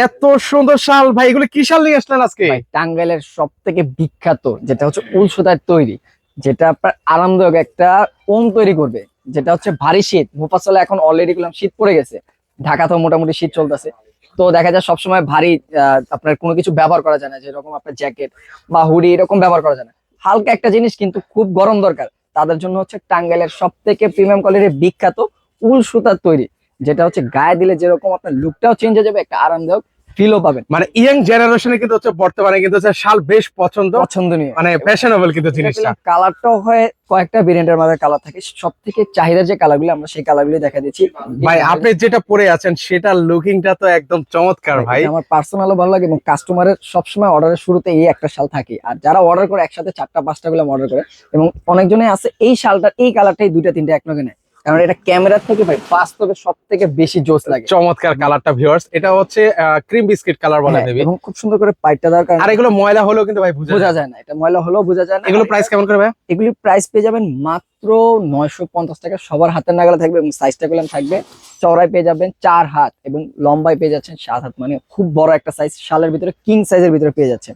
এত সুন্দর শাল ভাই, এগুলো কি শাল নিয়ে আসলেন আজকে? ভাই টাঙ্গাইলের সব থেকে বিখ্যাত যেটা হচ্ছে উল সুতার তৈরি, যেটা আপনার আরামদায়ক একটা ওম তৈরি করবে, যেটা হচ্ছে ভারী শীত। মোফাসলে এখন অলরেডি গুলাম শীত পড়ে গেছে, ঢাকাতেও মোটামুটি শীত চলতেছে। তো দেখা যায় সবসময় ভারী আপনার কোনো কিছু ব্যবহার করা যায় না, যেরকম আপনার জ্যাকেট বা হুডি এরকম ব্যবহার করা যায় না। হালকা একটা জিনিস কিন্তু খুব গরম দরকার, তাদের জন্য হচ্ছে টাঙ্গাইলের সব থেকে প্রিমিয়াম কোয়ালিটির বিখ্যাত উল সুতার তৈরি, যেটা হচ্ছে গায়ে দিলে যেরকম আপনার লুকটাও চেঞ্জ হয়ে যাবে, একটা আরামদায়ক ফিলও পাবেন। মানে ইয়াং জেনারেশনে কিন্তু হচ্ছে বর্তমানে কিন্তু হচ্ছে শাল বেশ পছন্দনীয়, মানে ফ্যাশনেবল কিন্তু জিনিসটা। কালারটাও হয় কয়েকটা ভেরিয়েন্টের মধ্যে কালার থাকে, সব থেকে চাহিদার যে কালারগুলো আমরা সেই কালারগুলো দেখা দিচ্ছি। ভাই আপনি যেটা পরে আছেন সেটার লুকিংটা তো একদম চমৎকার ভাই। আমার পার্সোনালও ভালো লাগে এবং কাস্টমারের সবসময় অর্ডারের শুরুতে এই একটা শাল থাকে, আর যারা অর্ডার করে একসাথে 4টা 5টা গুলো অর্ডার করে, এবং অনেকজনে আছে এই শালটা এই কালারটাই 2টা 3টা এক লগে নেয়, কারণ এটা ক্যামেরার থেকে ভাই বাস্তবে সব থেকে বেশি জোস লাগে। চমৎকার কালারটা ভিউয়ার্স, এটা হচ্ছে ক্রিম বিস্কিট কালার বলে হ্যাঁ, দেবি। এবং খুব সুন্দর করে পাইটটা দেওয়ার কারণে আর এগুলো ময়লা হলেও কিন্তু ভাই বোঝা বোঝা যায় না, এটা ময়লা হলেও বোঝা যায় না। এগুলো প্রাইস কেমন করে ভাই? এগুলি প্রাইস পেয়ে যাবেন মাত্র 950 টাকা, সবার হাতের নাগালে থাকবে এবং সাইজটা গুলো থাকবে চওড়ায় পেয়ে যাবেন 4 হাত এবং লম্বায় পেয়ে যাচ্ছেন 7 হাত, মানে খুব বড় একটা সাইজ, শালের ভিতরে কিং সাইজের ভিতরে পেয়ে যাচ্ছেন।